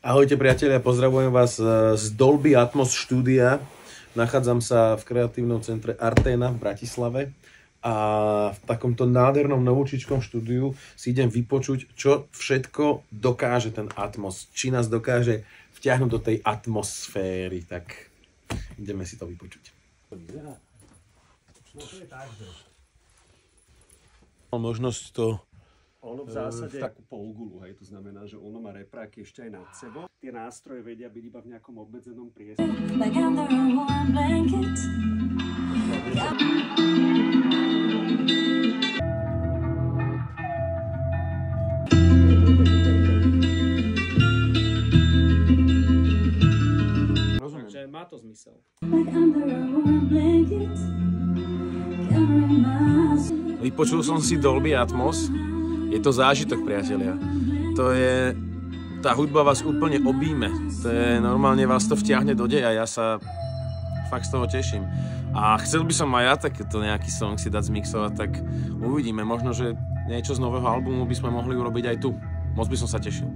Ahojte priatelia, pozdravujem vás z Dolby Atmos štúdia. Nachádzam sa v kreatívnom centre Artena v Bratislave a v takomto nádhernom novúčičkom štúdiu si idem vypočuť, čo všetko dokáže ten Atmos. Či nás dokáže vťahnuť do tej atmosféry, tak ideme si to vypočuť. Možnosť to ono v zásade takú polgulu, hej, to znamená, že ono má repráky ešte aj nad sebou. Tie nástroje vedia byť iba v nejakom obmedzenom priestore. Rozumiem. Že má to zmysel. Vypočul som si Dolby Atmos. Je to zážitok, priatelia. Tá hudba vás úplne obíme. Normálne vás to vtiahne do deja. Ja sa fakt z toho teším. A chcel by som aj ja takéto nejaký song si dať zmixovať, tak uvidíme. Možno, že niečo z nového albumu by sme mohli urobiť aj tu. Moc by som sa tešil.